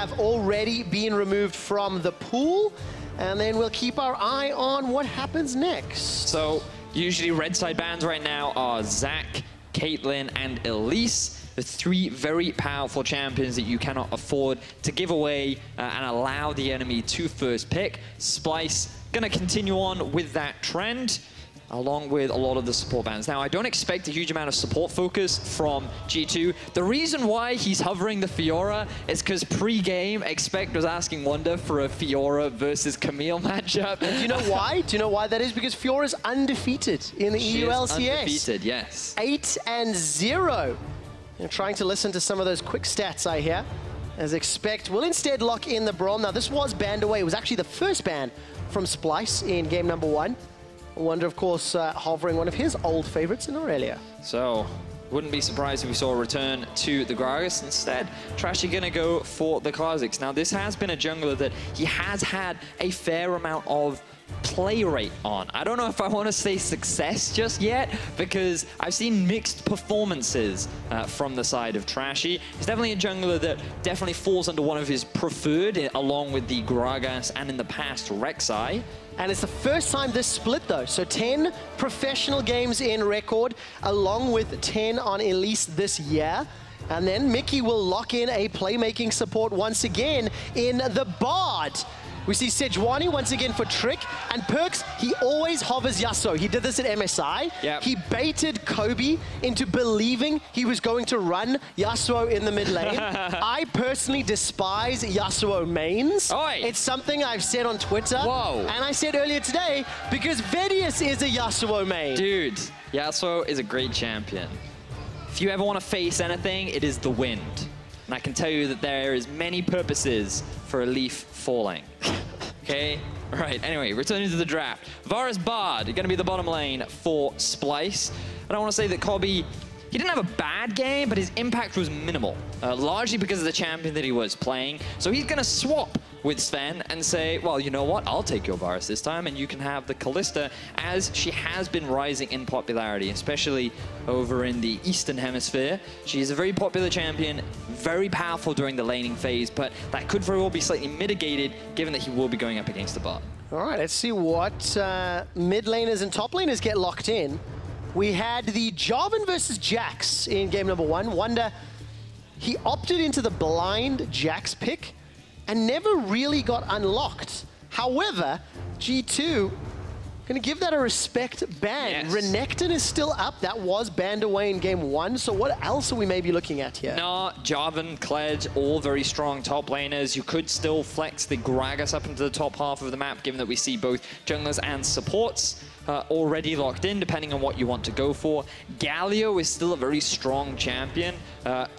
have already been removed from the pool. And then we'll keep our eye on what happens next. So usually red side bans right now are Zac, Caitlyn, and Elise. The three very powerful champions that you cannot afford to give away and allow the enemy to first pick. Splyce going to continue on with that trend, along with a lot of the support bans. Now, I don't expect a huge amount of support focus from G2. The reason why he's hovering the Fiora is because pre-game, Expect was asking Wunder for a Fiora versus Camille matchup. And do you know why? Do you know why that is? Because Fiora's undefeated in the EU LCS. Undefeated, yes. 8-0. You're trying to listen to some of those quick stats I hear, as Expect will instead lock in the Braum. Now, this was banned away. It was actually the first ban from Splyce in game number 1. Wunder, of course, hovering one of his old favorites in Aurelia. So, wouldn't be surprised if we saw a return to the Gragas. Instead, Trashy going to go for the Kha'Zix. Now, this has been a jungler that he has had a fair amount of play rate on. I don't know if I want to say success just yet, because I've seen mixed performances from the side of Trashy. He's definitely a jungler that definitely falls under one of his preferred, along with the Gragas and in the past Rek'Sai. And it's the first time this split, though. So 10 professional games in record, along with 10 on Elise this year. And then Mithy will lock in a playmaking support once again in the Bard. We see Sejuani once again for Trick, and PerkZ, he always hovers Yasuo. He did this at MSI. Yep. He baited Kobbe into believing he was going to run Yasuo in the mid lane. I personally despise Yasuo mains. Oi. It's something I've said on Twitter. Whoa. And I said earlier today, because Vedius is a Yasuo main. Dude, Yasuo is a great champion. If you ever want to face anything, it is the wind. And I can tell you that there is many purposes for a leaf falling. Okay? Right, anyway, returning to the draft. Varus Bard, going to be the bottom lane for Splyce. I don't want to say that Kobbe, he didn't have a bad game, but his impact was minimal. Largely because of the champion that he was playing. So he's going to swap with Zven and say, well, you know what? I'll take your Varus this time, and you can have the Kalista, as she has been rising in popularity, especially over in the Eastern Hemisphere. She's a very popular champion, very powerful during the laning phase, but that could very well be slightly mitigated, given that he will be going up against the bot. All right, let's see what mid laners and top laners get locked in. We had the Jarvan versus Jax in game number 1. Wunder, he opted into the blind Jax pick and never really got unlocked. However, G2 gonna give that a respect ban. Yes. Renekton is still up. That was banned away in game 1. So what else are we maybe looking at here? No, Jarvan, Kled, all very strong top laners. You could still flex the Gragas up into the top half of the map, given that we see both junglers and supports already locked in, depending on what you want to go for. Galio is still a very strong champion.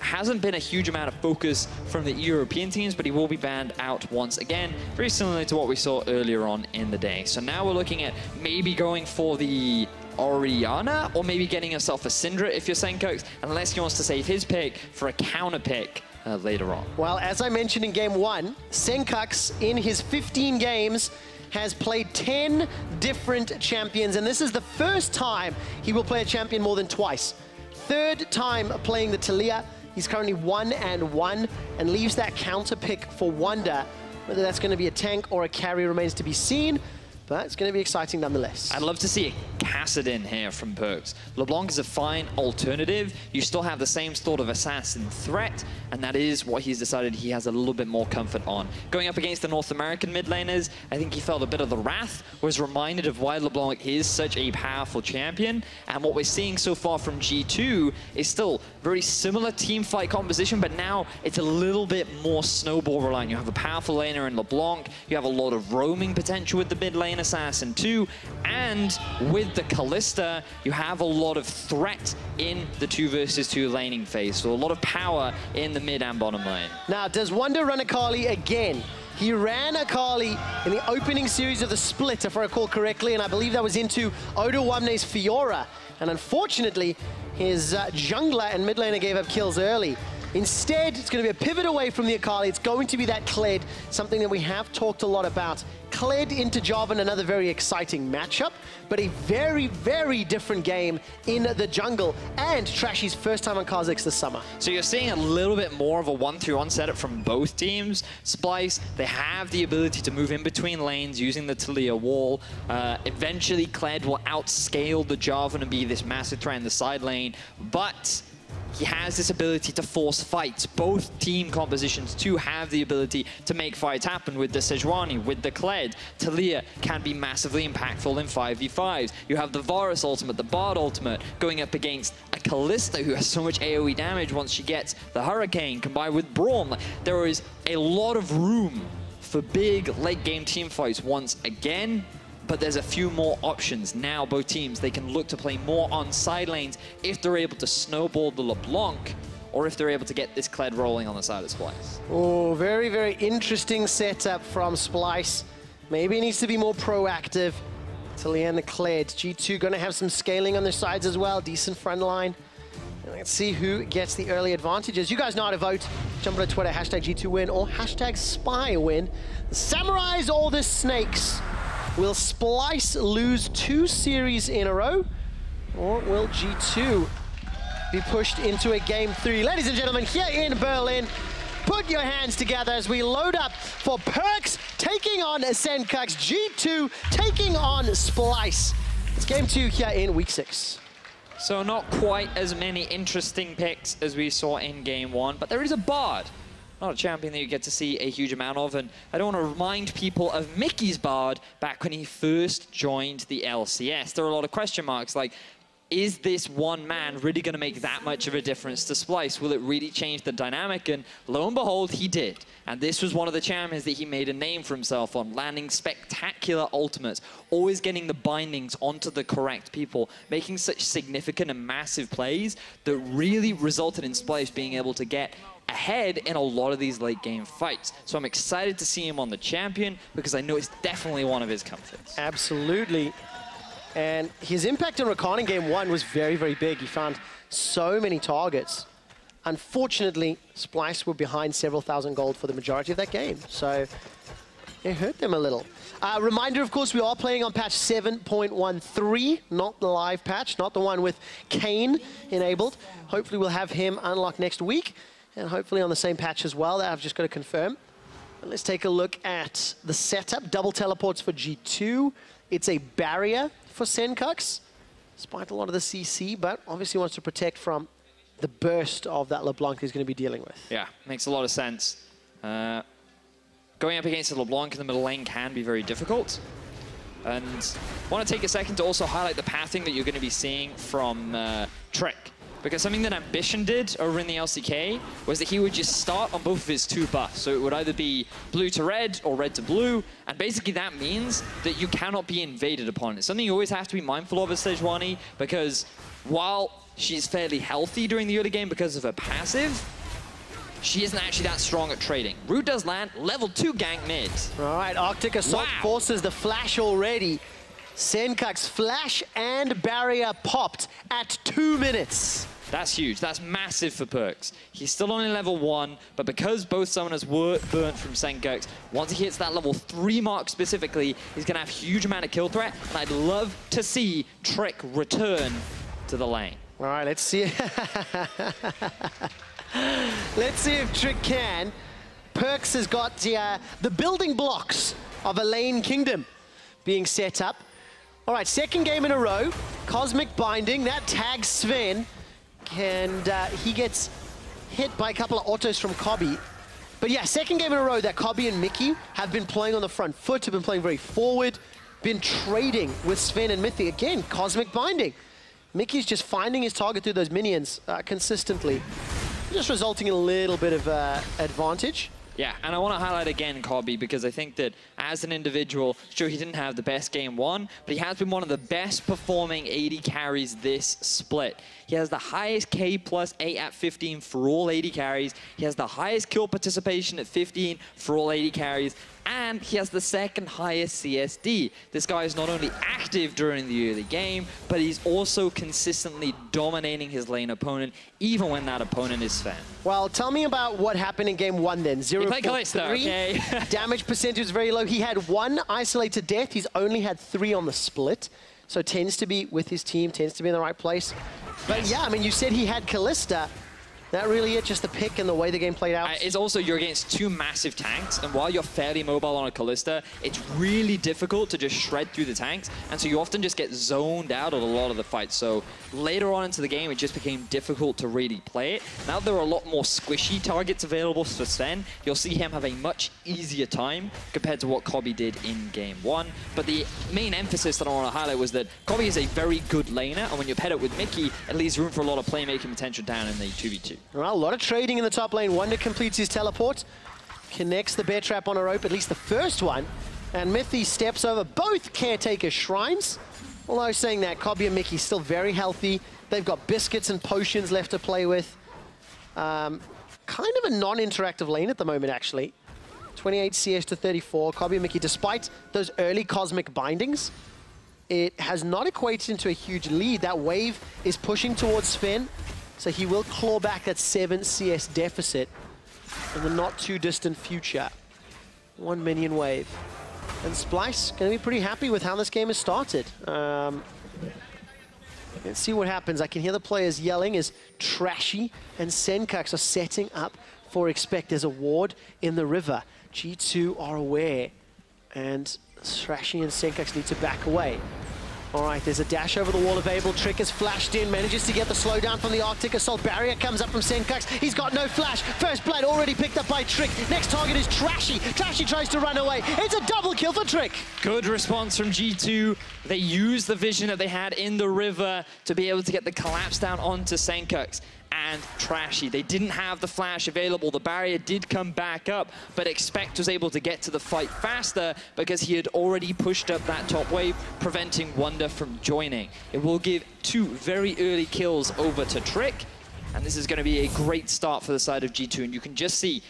Hasn't been a huge amount of focus from the European teams, but he will be banned out once again, very similar to what we saw earlier on in the day. So now we're looking at maybe going for the Orianna, or maybe getting yourself a Syndra if you're Sencux, unless he wants to save his pick for a counter pick later on. Well, as I mentioned in game 1, Sencux in his 15 games has played 10 different champions, and this is the first time he will play a champion more than twice. Third time playing the Taliyah. He's currently 1-1 and leaves that counter pick for Wunder. Whether that's going to be a tank or a carry remains to be seen, but it's going to be exciting nonetheless. I'd love to see a Kassadin here from PerkZ. LeBlanc is a fine alternative. You still have the same sort of assassin threat, and that is what he's decided he has a little bit more comfort on. Going up against the North American mid laners, I think he felt a bit of the wrath, was reminded of why LeBlanc is such a powerful champion, and what we're seeing so far from G2 is still very similar team fight composition, but now it's a little bit more snowball reliant. You have a powerful laner in LeBlanc, you have a lot of roaming potential with the mid lane assassin too, and with the Kalista, you have a lot of threat in the 2 versus 2 laning phase, so a lot of power in the mid and bottom lane. Now, does Wunder run Akali again? He ran Akali in the opening series of the split, if I recall correctly, and I believe that was into Odo Wamne's Fiora. And unfortunately, his jungler and mid laner gave up kills early. Instead, it's going to be a pivot away from the Akali. It's going to be that Kled, something that we have talked a lot about. Kled into Jarvan, another very exciting matchup, but a very, very different game in the jungle. And Trashy's first time on Kha'Zix this summer. So you're seeing a little bit more of a 1-3-1 setup from both teams. Splyce, they have the ability to move in between lanes using the Taliyah wall. Eventually, Kled will outscale the Jarvan and be this massive threat in the side lane, but he has this ability to force fights. Both team compositions too have the ability to make fights happen with the Sejuani, with the Kled. Taliyah can be massively impactful in 5v5s. You have the Varus ultimate, the Bard ultimate, going up against a Kalista who has so much AoE damage once she gets the Hurricane, combined with Braum. There is a lot of room for big late game team fights once again. But there's a few more options. Now both teams, they can look to play more on side lanes if they're able to snowball the LeBlanc, or if they're able to get this Kled rolling on the side of Splyce. Oh, very, very interesting setup from Splyce. Maybe he needs to be more proactive. Taliyah and the Kled. G2 going to have some scaling on their sides as well. Decent front line. And let's see who gets the early advantages. You guys know how to vote. Jump on Twitter, hashtag G2win or hashtag SPYWin. The Samurais or the Snakes? Will Splyce lose 2 series in a row, or will G2 be pushed into a game 3? Ladies and gentlemen, here in Berlin, put your hands together as we load up for PerkZ taking on Sencux, G2 taking on Splyce. It's game 2 here in week 6. So not quite as many interesting picks as we saw in game 1, but there is a Bard. Not a champion that you get to see a huge amount of, and I don't want to remind people of Mikyx's Bard back when he first joined the LCS. There are a lot of question marks like, is this one man really going to make that much of a difference to Splyce? Will it really change the dynamic? And lo and behold, he did. And this was one of the champions that he made a name for himself on, landing spectacular ultimates, always getting the bindings onto the correct people, making such significant and massive plays that really resulted in Splyce being able to get ahead in a lot of these late game fights. So I'm excited to see him on the champion because I know it's definitely one of his comforts. Absolutely. And his impact on Rakan in game 1 was very, very big. He found so many targets. Unfortunately, Splyce were behind several thousand gold for the majority of that game. So it hurt them a little. Reminder, of course, we are playing on patch 7.13, not the live patch, not the one with Kane enabled. Hopefully we'll have him unlocked next week. And hopefully on the same patch as well, that I've just got to confirm. But let's take a look at the setup. Double teleports for G2. It's a barrier for Sencux, despite a lot of the CC, but obviously wants to protect from the burst of that LeBlanc he's going to be dealing with. Yeah, makes a lot of sense. Going up against the LeBlanc in the middle lane can be very difficult. And I want to take a second to also highlight the pathing that you're going to be seeing from Trick. Because something that Ambition did over in the LCK was that he would just start on both of his 2 buffs. So it would either be blue to red or red to blue. And basically that means that you cannot be invaded upon. It's something you always have to be mindful of as Sejuani, because while she's fairly healthy during the early game because of her passive, she isn't actually that strong at trading. Root does land, level 2 gank mid. All right, Arctic Assault forces the flash already. Sencux flash and barrier popped at 2 minutes. That's huge. That's massive for PerkZ. He's still only level 1, but because both summoners were burnt from Sencux, once he hits that level 3 mark specifically, he's going to have a huge amount of kill threat, and I'd love to see Trick return to the lane. All right, let's see. Let's see if Trick can. PerkZ has got the building blocks of a lane kingdom being set up. All right, second game in a row. Cosmic Binding, that tags Zven. And he gets hit by a couple of autos from Kobbe. But yeah, second game in a row that Kobbe and Mithy have been playing on the front foot, have been playing very forward, been trading with Zven and Mithy. Again, Cosmic Binding. Mikyx's just finding his target through those minions consistently, just resulting in a little bit of advantage. Yeah, and I want to highlight again Kobbe, because I think that as an individual, sure, he didn't have the best game 1, but he has been one of the best performing AD carries this split. He has the highest K+8 at 15 for all AD carries. He has the highest kill participation at 15 for all AD carries. And he has the second highest CSD. This guy is not only active during the early game, but he's also consistently dominating his lane opponent, even when that opponent is Zven. Well, tell me about what happened in game 1 then. 0 He played Kalista, okay. Damage percentage was very low. He had 1 isolated death. He's only had 3 on the split. So tends to be with his team, tends to be in the right place. But yeah, I mean, you said he had Kalista. That really it, just the pick and the way the game played out. It's also, you're against 2 massive tanks, and while you're fairly mobile on a Kalista, it's really difficult to just shred through the tanks, and so you often just get zoned out of a lot of the fights. So later on into the game, it just became difficult to really play it. Now there are a lot more squishy targets available for Zven. You'll see him have a much easier time compared to what Kobbe did in game 1. But the main emphasis that I want to highlight was that Kobbe is a very good laner, and when you're paired up with Mithy, it leaves room for a lot of playmaking potential down in the 2v2. Well, a lot of trading in the top lane. Wunder completes his teleport, connects the bear trap on a rope, at least the first one, and Mithy steps over both caretaker shrines. Although saying that, Kobbe and Mikyx still very healthy. They've got biscuits and potions left to play with. Kind of a non-interactive lane at the moment, actually. 28 CS to 34. Kobbe and Mikyx, despite those early cosmic bindings, it has not equated into a huge lead. That wave is pushing towards Zven. So he will claw back that 7 CS deficit in the not too distant future. 1 minion wave. And Splyce going to be pretty happy with how this game has started. Let's see what happens. I can hear the players yelling as Trashy and Sencux are setting up for Expect. There's a ward in the river. G2 are aware. And Trashy and Sencux need to back away. All right, there's a dash over the wall available. Trick has flashed in, manages to get the slowdown from the Arctic Assault. Barrier comes up from Sencux. He's got no flash. First blood already picked up by Trick. Next target is Trashy. Trashy tries to run away. It's a double kill for Trick. Good response from G2. They used the vision that they had in the river to be able to get the collapse down onto Sencux and Trashy. They didn't have the flash available. The barrier did come back up, but Expect was able to get to the fight faster because he had already pushed up that top wave, preventing Wunder from joining. It will give 2 very early kills over to Trick, and this is going to be a great start for the side of G2, and you can just see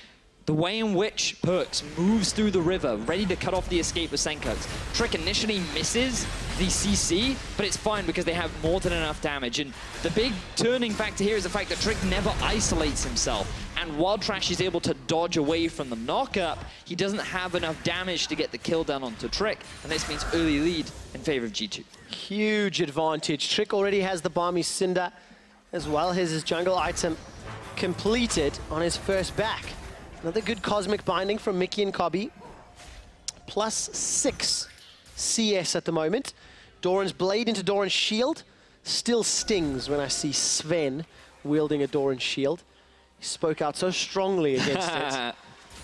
the way in which PerkZ moves through the river, ready to cut off the escape of Sencux. Trick initially misses the CC, but it's fine because they have more than enough damage. And the big turning factor here is the fact that Trick never isolates himself. And while Trash is able to dodge away from the knock-up, he doesn't have enough damage to get the kill down onto Trick. And this means early lead in favor of G2. Huge advantage. Trick already has the Balmy Cinder, as well as his jungle item completed on his first back. Another good cosmic binding from Mikyx and Kobbe. +6 CS at the moment. Doran's blade into Doran's shield still stings when I see Zven wielding a Doran's shield. He spoke out so strongly against it.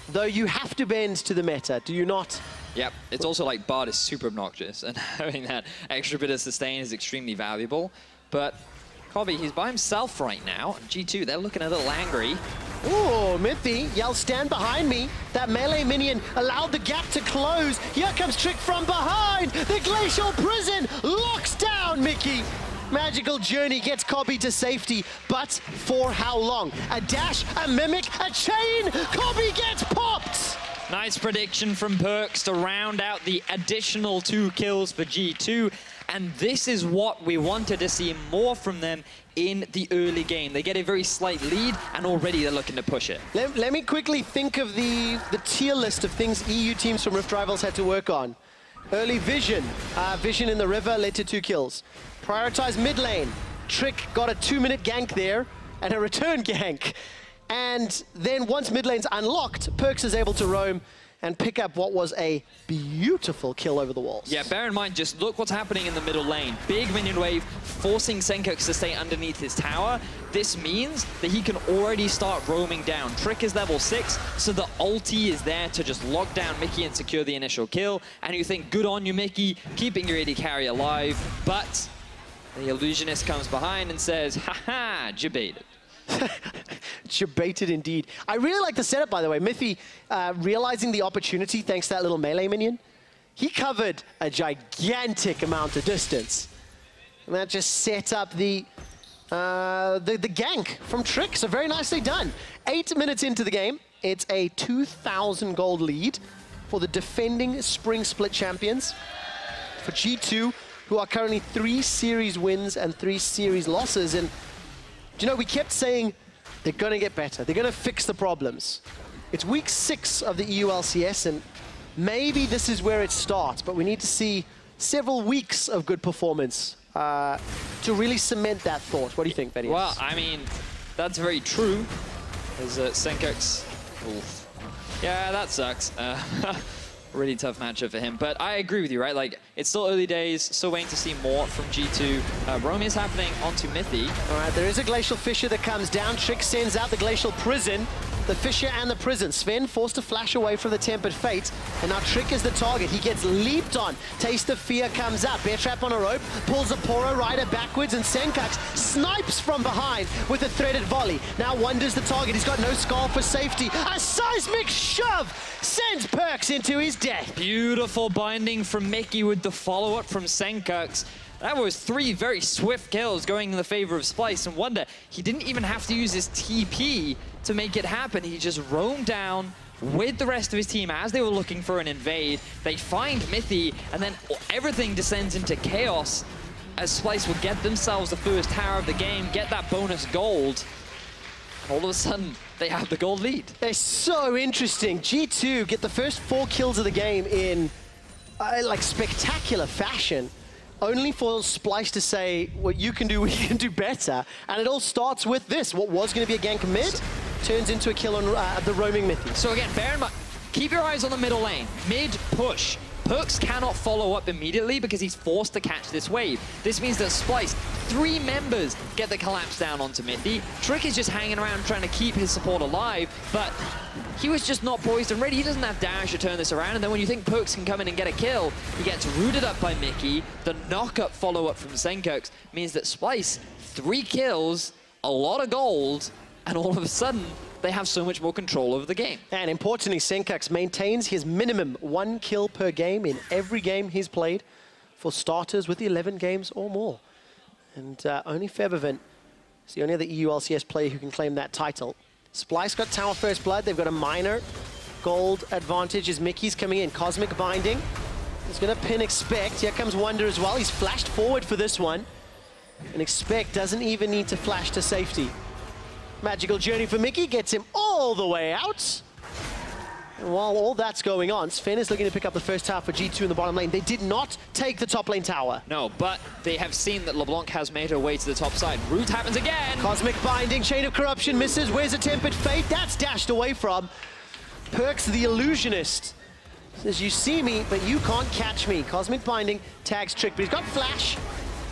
Though you have to bend to the meta, do you not? Yep, it's also like Bard is super obnoxious, and having that extra bit of sustain is extremely valuable. But Kobbe, he's by himself right now. G2, they're looking a little angry. Ooh, Mithy yells, stand behind me. That melee minion allowed the gap to close. Here comes Trick from behind. The Glacial Prison locks down Mikyx. Magical Journey gets Kobbe to safety, but for how long? A dash, a mimic, a chain. Kobbe gets popped. Nice prediction from PerkZ to round out the additional 2 kills for G2. And this is what we wanted to see more from them in the early game. They get a very slight lead, and already they're looking to push it. Let me quickly think of the tier list of things EU teams from Rift Rivals had to work on. Early vision. Vision in the river led to 2 kills. Prioritize mid lane. Trick got a 2-minute gank there, and a return gank. And then once mid lane's unlocked, PerkZ is able to roam and pick up what was a beautiful kill over the walls. Yeah, bear in mind, just look what's happening in the middle lane. Big minion wave, forcing Sencux to stay underneath his tower. This means that he can already start roaming down. Trick is level 6, so the ulti is there to just lock down Mikyx and secure the initial kill. And you think, good on you, Mikyx, keeping your AD carry alive. But the illusionist comes behind and says, haha, jebaited. Jebaited indeed. I really like the setup, by the way. Mithy realizing the opportunity thanks to that little melee minion. He covered a gigantic amount of distance. And that just set up the the gank from Trick, so very nicely done. 8 minutes into the game, it's a 2,000 gold lead for the defending Spring Split champions. For G2, who are currently 3 series wins and 3 series losses. And, you know, we kept saying they're going to get better. They're going to fix the problems. It's week 6 of the EU LCS, and maybe this is where it starts, but we need to see several weeks of good performance to really cement that thought. What do you think, Vedius? Well, I mean, that's very true. As Sencux, oof. Yeah, that sucks. Really tough matchup for him. But I agree with you, right? Like, it's still early days, still waiting to see more from G2. Braum is happening onto Mithy. All right, there is a Glacial Fissure that comes down. Trick sends out the Glacial Prison. The Fissure and the Prison. Sven forced to flash away from the Tempered Fate, and now Trick is the target. He gets leaped on. Taste of Fear comes out. Bear Trap on a rope, pulls a Poro Rider backwards, and Sencux snipes from behind with a threaded volley. Now Wunder's the target. He's got no skull for safety. A seismic shove sends PerkZ into his death. Beautiful binding from Mithy with the follow-up from Sencux. That was 3 very swift kills going in the favor of Splyce. And Wunder, he didn't even have to use his TP to make it happen. He just roamed down with the rest of his team as they were looking for an invade. They find Mithy, and then everything descends into chaos as Splyce will get themselves the first tower of the game, get that bonus gold. And all of a sudden, they have the gold lead. They're so interesting. G2 get the first 4 kills of the game in like spectacular fashion. Only for Splyce to say, what you can do, we can do better. And it all starts with this. What was going to be a gank mid turns into a kill on the roaming Mithy. So again, bear in mind, keep your eyes on the middle lane. Mid push. PerkZ cannot follow up immediately because he's forced to catch this wave. This means that Splyce, 3 members get the collapse down onto Mithy. Trick is just hanging around trying to keep his support alive, but he was just not poised and ready. He doesn't have dash to turn this around, and then when you think PerkZ can come in and get a kill, he gets rooted up by Mithy. The knock-up follow-up from Sencux means that Splyce, 3 kills, a lot of gold, and all of a sudden, they have so much more control over the game. And importantly, Sencux maintains his minimum 1 kill per game in every game he's played for starters with 11 games or more. And only Febervent is the only other EU LCS player who can claim that title. Splyce got Tower First Blood. They've got a minor gold advantage as Mikyx coming in. Cosmic Binding. He's going to pin Expect. Here comes Wunder as well. He's flashed forward for this one. And Expect doesn't even need to flash to safety. Magical Journey for Mikyx gets him all the way out. And while all that's going on, Zven is looking to pick up the first tower for G2 in the bottom lane. They did not take the top lane tower. No, but they have seen that LeBlanc has made her way to the top side. Root happens again. Cosmic Binding, Chain of Corruption misses. Where's a Tempered Fate? That's dashed away from. PerkZ the Illusionist says, you see me, but you can't catch me. Cosmic Binding tags Trick, but he's got Flash.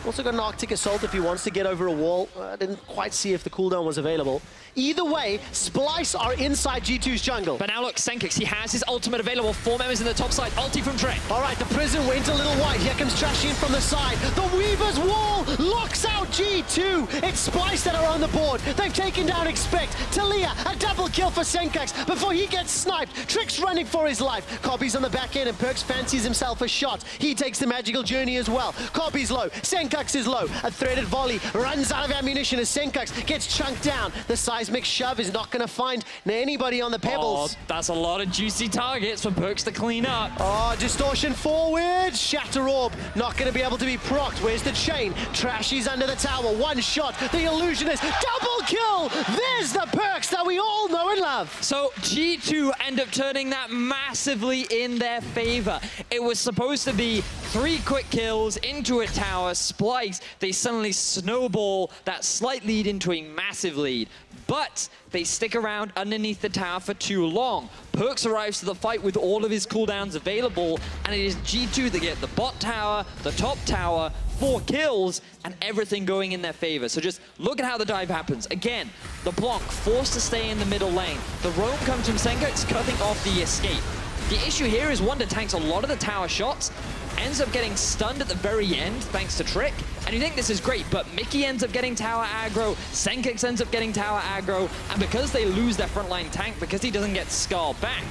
Also got an Arctic Assault if he wants to get over a wall. I didn't quite see if the cooldown was available. Either way, Splyce are inside G2's jungle. But now look, Sencux, he has his ultimate available. 4 members in the top side. Ulti from Trick. All right, the prison went a little wide. Here comes Trashy in from the side. The Weaver's Wall locks out G2. It's Splyce that are on the board. They've taken down Expect. Taliyah, a double kill for Sencux before he gets sniped. Trick's running for his life. Kobbe's on the back end and PerkZ fancies himself a shot. He takes the Magical Journey as well. Kobbe's low. Sencux is low. A threaded volley runs out of ammunition as Sencux gets chunked down. The seismic shove is not going to find anybody on the pebbles. Oh, that's a lot of juicy targets for PerkZ to clean up. Oh, distortion forward. Shatter Orb not going to be able to be procced. Where's the chain? Trashy's under the tower. 1 shot. The Illusionist. Double kill. There's the PerkZ that we all know and love. So G2 end up turning that massively in their favor. It was supposed to be 3 quick kills into a tower. Splyce, they suddenly snowball that slight lead into a massive lead. But they stick around underneath the tower for too long. PerkZ arrives to the fight with all of his cooldowns available, and it is G2 that get the bot tower, the top tower, 4 kills, and everything going in their favor. So just look at how the dive happens. Again, LeBlanc forced to stay in the middle lane. The roam comes from Sencux, cutting off the escape. The issue here is Wunder tanks a lot of the tower shots, ends up getting stunned at the very end thanks to Trick, and you think this is great, but Mithy ends up getting tower aggro, Sencux ends up getting tower aggro, and because they lose their frontline tank, because he doesn't get Scar back,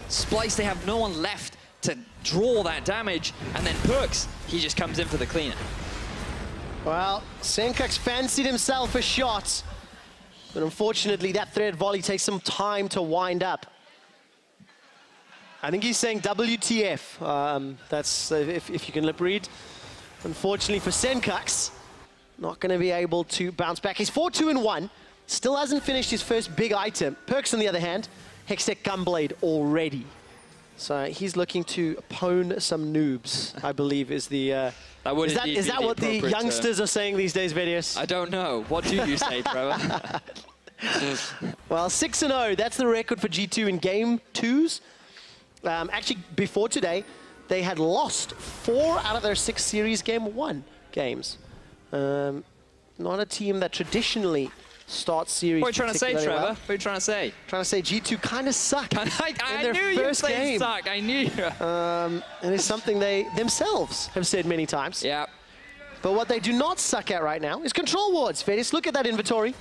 Splyce, they have no one left to draw that damage, and then PerkZ, he just comes in for the cleanup. Well, Sencux fancied himself a shot, but unfortunately that thread volley takes some time to wind up. I think he's saying WTF. That's if you can lip read. Unfortunately for Sencux, not going to be able to bounce back. He's 4-2-1. Still hasn't finished his first big item. PerkZ, on the other hand, Hextech Gunblade already. So he's looking to pwn some noobs, I believe is the... is that what the youngsters are saying these days, Vedius? I don't know. What do you say, Trevor? Well, 6-0, that's the record for G2 in game 2s. Actually, before today, they had lost 4 out of their 6 series game 1 games. Not a team that traditionally starts series. What are you trying to say, Trevor? Well. What are you trying to say? Trying to say G2 kind of suck. I knew you played suck. I knew you. And it's something they themselves have said many times. Yeah. But what they do not suck at right now is control wards. Vedius, look at that inventory.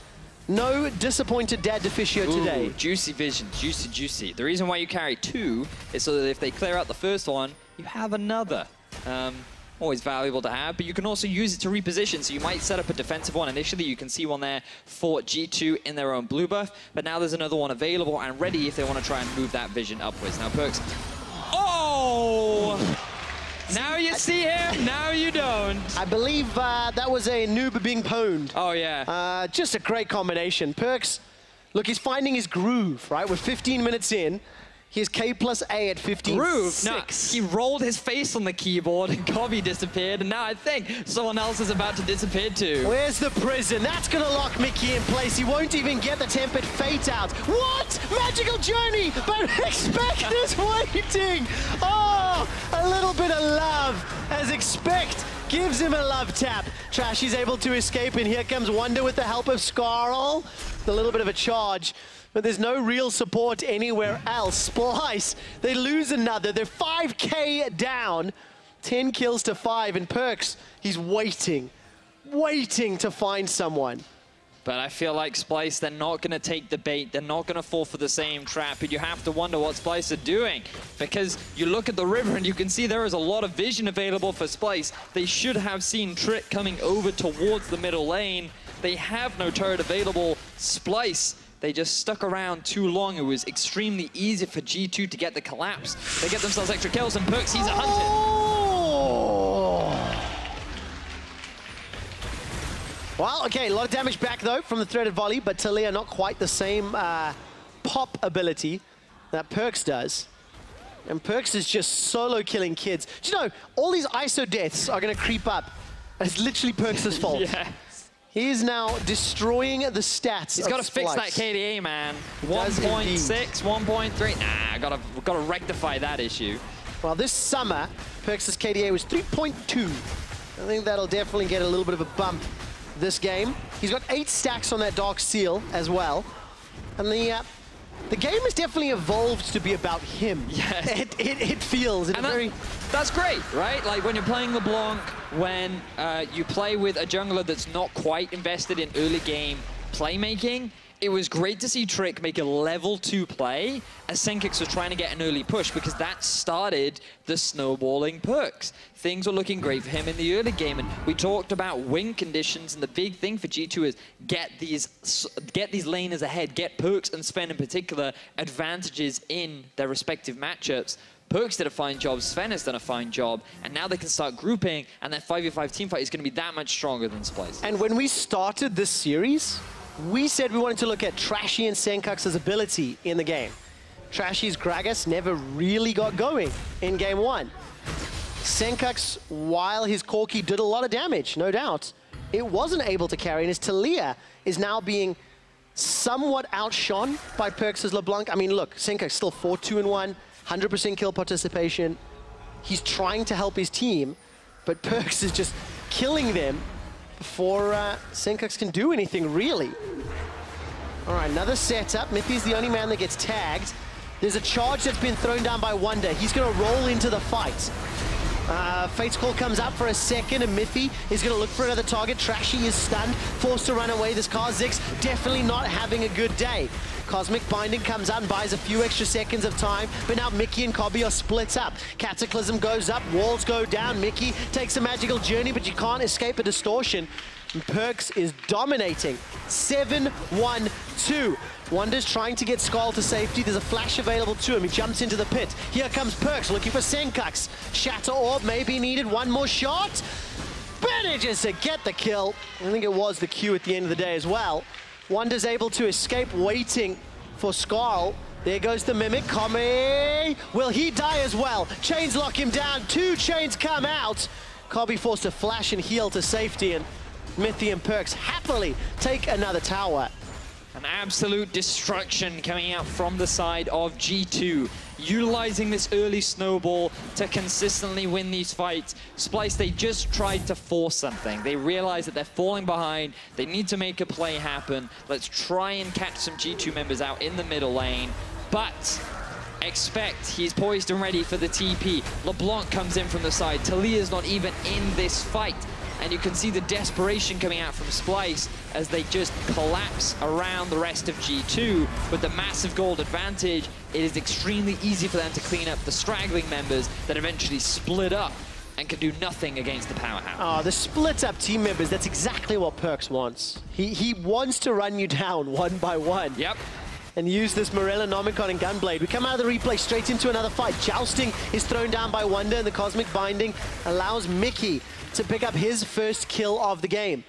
No disappointed dad Deficio today. Juicy vision, juicy, juicy. The reason why you carry 2 is so that if they clear out the first one, you have another. Always valuable to have, but you can also use it to reposition, so you might set up a defensive one. Initially, you can see one there for G2 in their own blue buff, but now there's another one available and ready if they want to try and move that vision upwards. Now, PerkZ. Oh! Now you see him, now you don't. I believe that was a noob being pwned. Oh, yeah. Just a great combination. PerkZ, look, he's finding his groove, right? We're 15 minutes in. He's K+A at 15. Groove? No, he rolled his face on the keyboard and Kobbe disappeared, and now I think someone else is about to disappear too. Where's the prison? That's gonna lock Mithy in place. He won't even get the Tempered Fate out. What? Magical Journey! But Expect is waiting! Oh, a little bit of love as Expect gives him a love tap. Trashy's able to escape, and here comes Wunder with the help of Scarl. A little bit of a charge. But there's no real support anywhere else. Splyce, they lose another. They're 5K down. 10 kills to 5. And PerkZ, he's waiting to find someone. But I feel like Splyce, they're not going to take the bait. They're not going to fall for the same trap. And you have to wonder what Splyce are doing. Because you look at the river and you can see there is a lot of vision available for Splyce. They should have seen Trick coming over towards the middle lane. They have no turret available. Splyce, they just stuck around too long. It was extremely easy for G2 to get the collapse. They get themselves extra kills, and PerkZ, he's a hunted. Oh! Well, okay, a lot of damage back, though, from the threaded volley, but Taliyah not quite the same pop ability that PerkZ does. And PerkZ is just solo killing kids. Do you know, all these ISO deaths are going to creep up. It's literally PerkZ's fault. Yeah. He is now destroying the stats. He's got to fix that KDA, man. 1.6, 1.3. Nah, gotta rectify that issue. Well, this summer, PerkZ's KDA was 3.2. I think that'll definitely get a little bit of a bump this game. He's got 8 stacks on that Dark Seal as well. And the game has definitely evolved to be about him. Yes. It feels in a very... That's great, right? Like when you're playing LeBlanc, when you play with a jungler that's not quite invested in early game playmaking, it was great to see Trick make a level 2 play as Sencux was trying to get an early push, because that started the snowballing perks. Things were looking great for him in the early game, and we talked about win conditions, and the big thing for G2 is get these laners ahead, get PerkZ and Zven in particular advantages in their respective matchups. PerkZ did a fine job, Zven has done a fine job, and now they can start grouping, and that 5v5 teamfight is going to be that much stronger than Splyce. And when we started this series, we said we wanted to look at Trashy and Sencux's ability in the game. Trashy's Gragas never really got going in game 1. Sencux, while his Corki did a lot of damage, no doubt, it wasn't able to carry, and his Taliyah is now being somewhat outshone by PerkZ's LeBlanc. I mean, look, Sencux still 4-2-1, 100% kill participation. He's trying to help his team, but PerkZ is just killing them before Sencux can do anything, really. All right, another setup. Mithy's the only man that gets tagged. There's a charge that's been thrown down by Wunder. He's going to roll into the fight. Fate's Call comes up for a second, and Mithy is going to look for another target. Trashy is stunned, forced to run away. This Kha'Zix definitely not having a good day. Cosmic Binding comes out and buys a few extra seconds of time, but now Mikyx and Kobbe are split up. Cataclysm goes up, walls go down. Mikyx takes a magical journey, but you can't escape a distortion. And PerkZ is dominating. 7-1-2. Wunder's trying to get Skull to safety. There's a flash available to him. He jumps into the pit. Here comes PerkZ looking for Sencux. Shatter Orb may be needed. One more shot. Manages to get the kill. I think it was the Q at the end of the day as well. Wunder's able to escape, waiting for Skull. There goes the Mimic. Kobbe. Will he die as well? Chains lock him down. 2 chains come out. Kobbe forced to flash and heal to safety, and Mithy and PerkZ happily take another tower. An absolute destruction coming out from the side of G2, utilizing this early snowball to consistently win these fights. Splyce, they just tried to force something. They realized that they're falling behind. They need to make a play happen. Let's try and catch some G2 members out in the middle lane. But expect he's poised and ready for the TP. LeBlanc comes in from the side. Taliyah's not even in this fight. And you can see the desperation coming out from Splyce as they just collapse around the rest of G2 with the massive gold advantage. It is extremely easy for them to clean up the straggling members that eventually split up and can do nothing against the powerhouse. Oh, the split up team members, that's exactly what PerkZ wants. He wants to run you down one by one. Yep. And use this Morella, Nomicon, and Gunblade. We come out of the replay straight into another fight. Jousting is thrown down by Wunder, and the Cosmic Binding allows Mikyx to pick up his first kill of the game.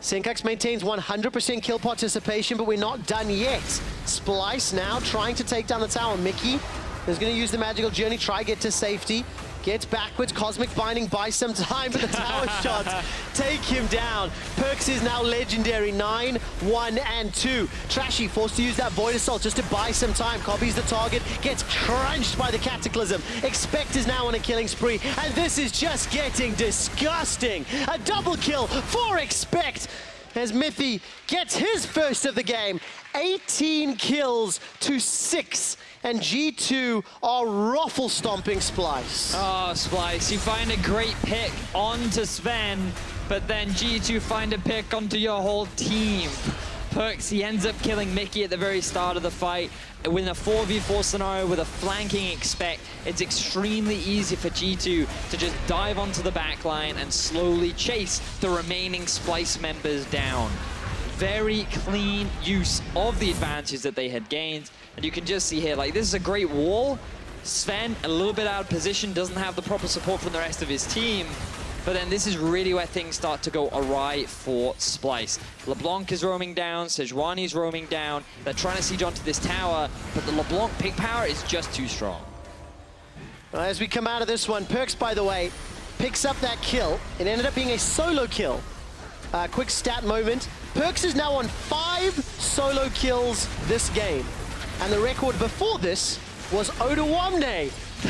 Sencux maintains 100% kill participation, but we're not done yet. Splyce now trying to take down the tower. Mikyx is going to use the magical journey, try get to safety. Gets backwards, Cosmic Binding buys some time, but the tower shots take him down. PerkZ is now legendary, 9-1-2. Trashy forced to use that Void Assault just to buy some time. Kobbe's the target, gets crunched by the Cataclysm. Expect is now on a killing spree, and this is just getting disgusting. A double kill for Expect as Mithy gets his first of the game. 18 kills to 6. And G2 are ruffle stomping Splyce. Oh, Splyce, you find a great pick onto Zven, but then G2 find a pick onto your whole team. PerkZ, he ends up killing Mikyx at the very start of the fight. With a 4v4 scenario with a flanking Expect, it's extremely easy for G2 to just dive onto the backline and slowly chase the remaining Splyce members down. Very clean use of the advantages that they had gained. And you can just see here, like, this is a great wall. Zven, a little bit out of position, doesn't have the proper support from the rest of his team. But then this is really where things start to go awry for Splyce. LeBlanc is roaming down, Sejuani is roaming down. They're trying to siege onto this tower, but the LeBlanc pick power is just too strong. As we come out of this one, PerkZ, by the way, picks up that kill. It ended up being a solo kill. Quick stat moment. PerkZ is now on 5 solo kills this game. And the record before this was Odo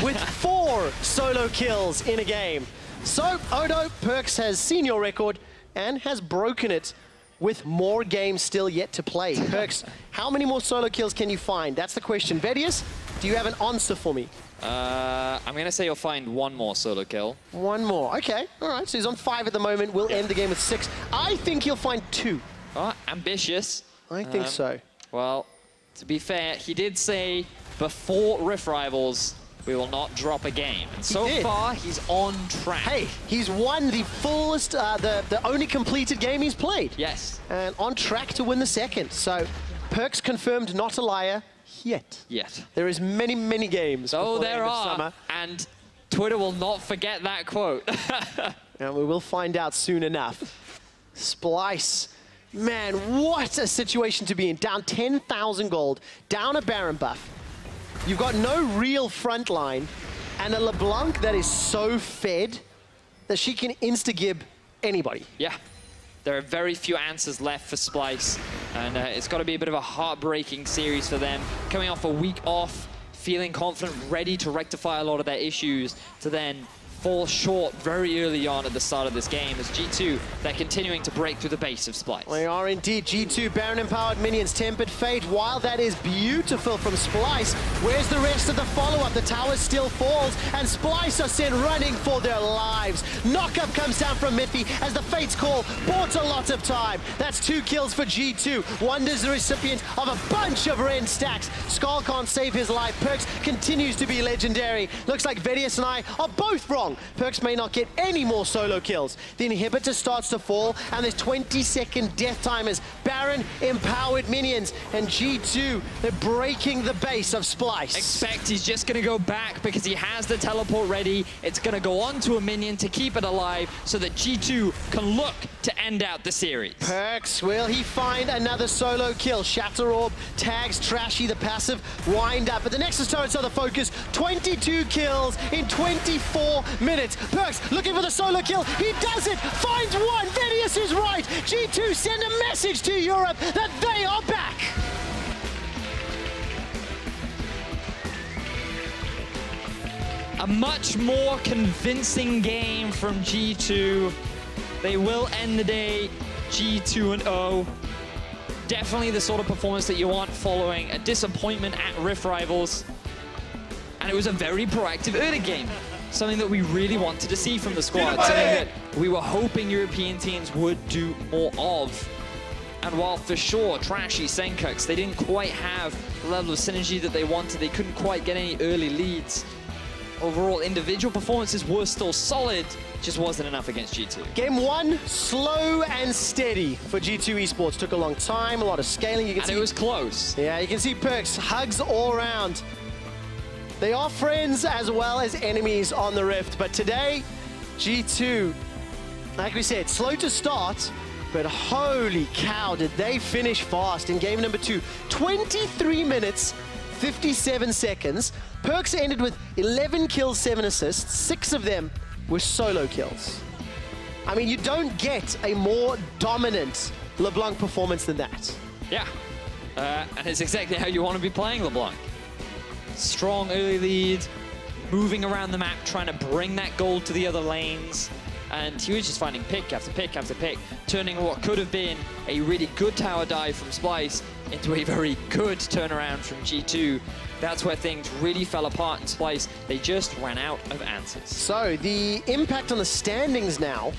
with 4 solo kills in a game. So, Odo, PerkZ has seen your record and has broken it with more games still yet to play. PerkZ, how many more solo kills can you find? That's the question. Vedius, do you have an answer for me? I'm going to say you'll find 1 more solo kill. 1 more. Okay. All right. So he's on 5 at the moment. We'll end the game with 6. I think he'll find 2. Oh, ambitious. I think so. Well, to be fair, he did say before Rift Rivals, we will not drop a game. And so far, he's on track. Hey, he's won the fullest, the only completed game he's played. Yes. And on track to win the second. So, PerkZ confirmed not a liar yet. There is many, many games. Oh, there are. Summer. And Twitter will not forget that quote. And we will find out soon enough. Splyce. Man, what a situation to be in. Down 10,000 gold, down a Baron buff. You've got no real front line, and a LeBlanc that is so fed that she can insta-gib anybody. Yeah. There are very few answers left for Splyce, and it's got to be a bit of a heartbreaking series for them. Coming off a week off, feeling confident, ready to rectify a lot of their issues, to then fall short very early on at the start of this game as G2, they're continuing to break through the base of Splyce. They are indeed. G2, Baron-empowered minions, Tempered Fate. While that is beautiful from Splyce, where's the rest of the follow-up? The tower still falls, and Splyce are sent running for their lives. Knockup comes down from Mithy as the Fates call bought a lot of time. That's 2 kills for G2. Wunder's the recipient of a bunch of Ren stacks. Skull can't save his life. PerkZ continues to be legendary. Looks like Vedius and I are both wrong. PerkZ may not get any more solo kills. The inhibitor starts to fall, and there's 20-second death timers. Baron empowered minions, and G2, they're breaking the base of Splyce. Expect he's just going to go back because he has the teleport ready. It's going to go on to a minion to keep it alive so that G2 can look to end out the series. PerkZ, will he find another solo kill? Shatter Orb tags Trashy, the passive, wind up. But the Nexus turrets are the focus. 22 kills in 24 minutes. PerkZ looking for the solo kill. He does it, finds one. Vedius is right. G2 send a message to Europe that they are back. A much more convincing game from G2. They will end the day G2-0. Definitely the sort of performance that you want following a disappointment at Rift Rivals. And it was a very proactive early game. Something that we really wanted to see from the squad. Something that we were hoping European teams would do more of. And while for sure, Trashy, Sencux, they didn't quite have the level of synergy that they wanted. They couldn't quite get any early leads. Overall, individual performances were still solid, just wasn't enough against G2. Game 1, slow and steady for G2 eSports. Took a long time, a lot of scaling. You can see it was close. Yeah, you can see PerkZ, hugs all around. They are friends as well as enemies on the Rift, but today, G2, like we said, slow to start, but holy cow, did they finish fast in game number 2. 23 minutes, 57 seconds. PerkZ ended with 11 kills, 7 assists. 6 of them were solo kills. I mean, you don't get a more dominant LeBlanc performance than that. Yeah, and it's exactly how you want to be playing LeBlanc. Strong early lead, moving around the map, trying to bring that gold to the other lanes. And he was just finding pick after pick after pick, turning what could have been a really good tower dive from Splyce into a very good turnaround from G2. That's where things really fell apart in Splyce. They just ran out of answers. So the impact on the standings now,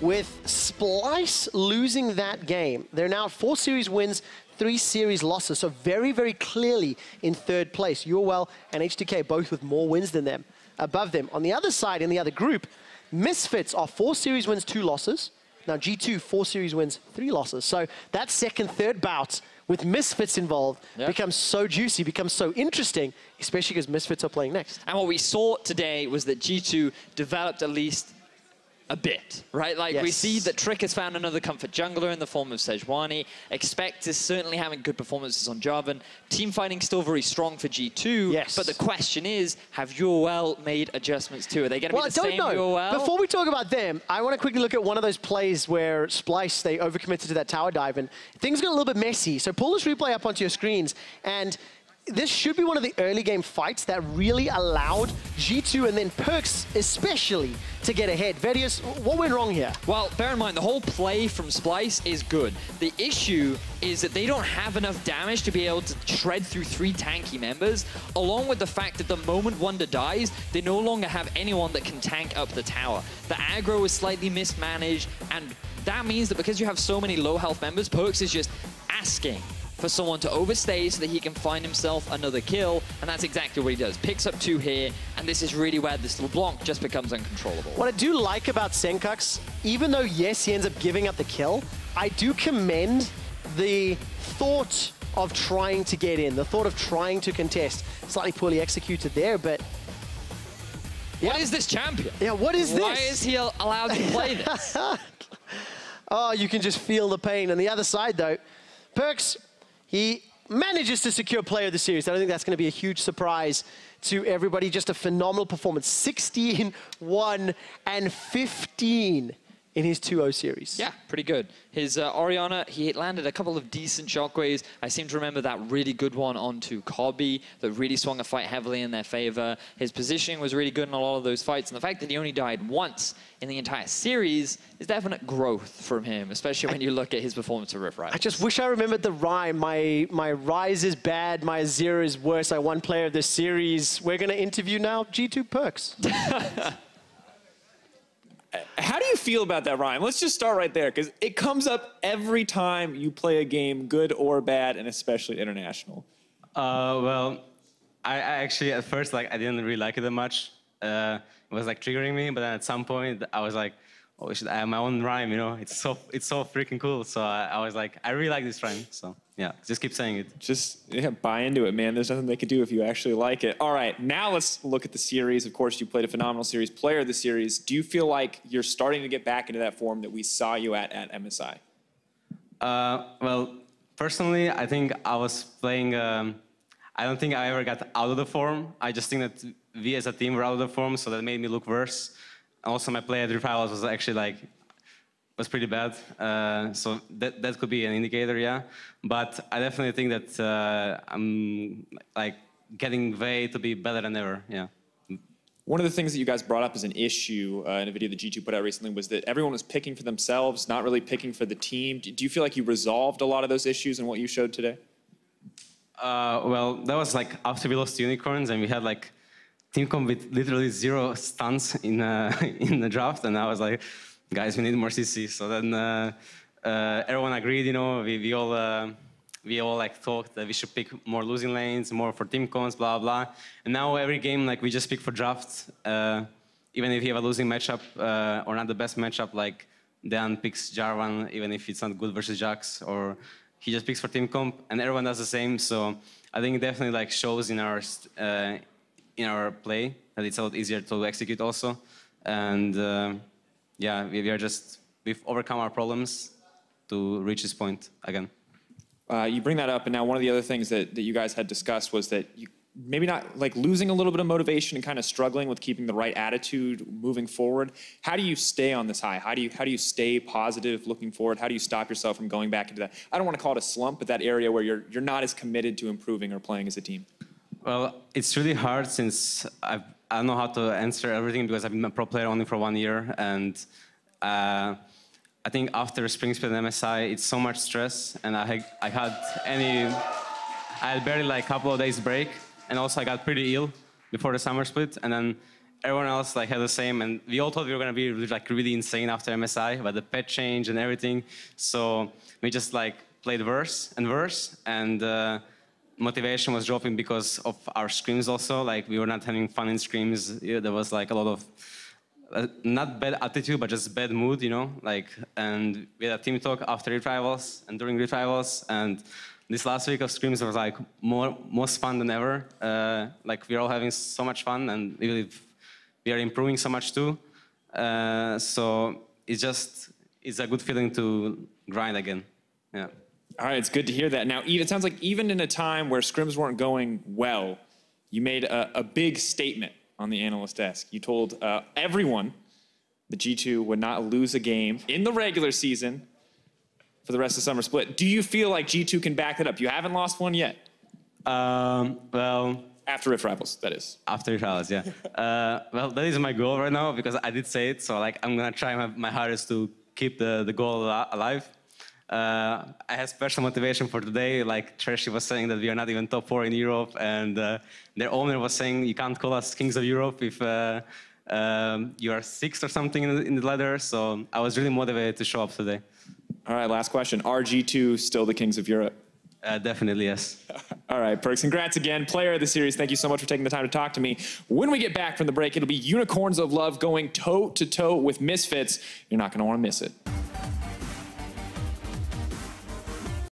with Splyce losing that game, they're now 4 series wins, 3 series losses, so very, very clearly in 3rd place. UOL and H2K both with more wins than them, above them. On the other side, in the other group, Misfits are 4 series wins, 2 losses. Now G2, 4 series wins, 3 losses. So that second, third bout with Misfits involved becomes so juicy, becomes so interesting, especially because Misfits are playing next. And what we saw today was that G2 developed at least a bit, right? Like we see that Trick has found another comfort jungler in the form of Sejuani. Expect is certainly having good performances on Jarvan. Team fighting still very strong for G2. Yes. But the question is, have UOL made adjustments too? Are they going to be the same UOL? Before we talk about them, I want to quickly look at one of those plays where Splyce, they overcommitted to that tower dive and things got a little bit messy. So pull this replay up onto your screens, and this should be one of the early game fights that really allowed G2 and then PerkZ especially to get ahead. Vedius, what went wrong here? Well, bear in mind, the whole play from Splyce is good. The issue is that they don't have enough damage to be able to shred through 3 tanky members, along with the fact that the moment Wunder dies, they no longer have anyone that can tank up the tower. The aggro is slightly mismanaged, and that means that because you have so many low health members, PerkZ is just asking for someone to overstay so that he can find himself another kill, and that's exactly what he does. Picks up 2 here, and this is really where this LeBlanc just becomes uncontrollable. What I do like about Sencux, even though, yes, he ends up giving up the kill, I do commend the thought of trying to get in, the thought of trying to contest. Slightly poorly executed there, but... What is this champion? Yeah, what is this? Why is he allowed to play this? Oh, you can just feel the pain. On the other side, though, PerkZ, he manages to secure player of the series. I don't think that's going to be a huge surprise to everybody. Just a phenomenal performance. 16, 1, and 15 in his 2-0 series. Yeah, pretty good. His Orianna, he landed a couple of decent shockwaves. I seem to remember that really good one onto Kobbe that really swung a fight heavily in their favor. His positioning was really good in a lot of those fights, and the fact that he only died once in the entire series is definite growth from him, especially when you look at his performance at Rift Rivals. I just wish I remembered the rhyme. My Rise is bad, my Zero is worse. I won player of the series. We're going to interview now G2 PerkZ. How do you feel about that rhyme? Let's just start right there, because it comes up every time you play a game, good or bad, and especially international. Well, I actually, at first, like, I didn't really like it that much. It was, like, triggering me, but then at some point, I was like, oh, I have my own rhyme, you know? It's so freaking cool. So I was like, I really like this rhyme. So yeah, just keep saying it. Just buy into it, man. There's nothing they could do if you actually like it. All right, now let's look at the series. Of course, you played a phenomenal series, player of the series. Do you feel like you're starting to get back into that form that we saw you at MSI? Well, personally, I think I was playing, I don't think I ever got out of the form. I just think that we as a team were out of the form, so that made me look worse. Also, my play at Rift Rivals was actually like, was pretty bad. So that could be an indicator, yeah. But I definitely think that I'm like getting way to be better than ever, yeah. One of the things that you guys brought up as an issue in a video that G2 put out recently was that everyone was picking for themselves, not really picking for the team. Do you feel like you resolved a lot of those issues in what you showed today? Well, that was like after we lost to Unicorns and we had like team comp with literally 0 stuns in the draft, and I was like, guys, we need more CC. So then everyone agreed, you know, we all like talked that we should pick more losing lanes, more for team comps, blah blah. And now every game, like, we just pick for draft, even if you have a losing matchup or not the best matchup, like Dan picks Jarvan, even if it's not good versus Jax, or he just picks for team comp, and everyone does the same. So I think it definitely like shows in our play that it's a lot easier to execute also. And yeah, we've overcome our problems to reach this point again. You bring that up, and now one of the other things that you guys had discussed was that you maybe not like losing a little bit of motivation and kind of struggling with keeping the right attitude moving forward. How do you stay on this high? How do you stay positive looking forward? How do you stop yourself from going back into that, I don't want to call it a slump, but that area where you're not as committed to improving or playing as a team? Well, it's really hard since I don't know how to answer everything because I've been a pro player only for 1 year, and I think after spring split and MSI, it's so much stress, and I had barely like a couple of days break, and also I got pretty ill before the summer split, and then everyone else like had the same, and we all thought we were gonna be like really insane after MSI, but the pet change and everything, so we just like played worse, and motivation was dropping because of our scrims also. Like, we were not having fun in scrims. Yeah, there was like a lot of not bad attitude, but just bad mood, you know. Like, and we had a team talk after Rift Rivals and during Rift Rivals, and this last week of scrims was like most fun than ever. Like, we're all having so much fun, and we are improving so much too. So it's a good feeling to grind again. Yeah. All right, it's good to hear that. Now, it sounds like even in a time where scrims weren't going well, you made a big statement on the analyst desk. You told everyone that G2 would not lose a game in the regular season for the rest of the summer split. Do you feel like G2 can back that up? You haven't lost one yet. Well, after Rift Rivals, that is. After Rift Rivals, yeah. Well, that is my goal right now because I did say it. So like, I'm gonna try my hardest to keep the goal alive. I had special motivation for today. Like Trashy was saying that we are not even top 4 in Europe, and their owner was saying you can't call us kings of Europe if you are 6th or something in the ladder. So I was really motivated to show up today. All right, last question. Are G2 still the kings of Europe? Definitely, yes. All right, PerkZ, congrats again. Player of the series, thank you so much for taking the time to talk to me. When we get back from the break, it'll be Unicorns of Love going toe-to-toe with Misfits. You're not going to want to miss it.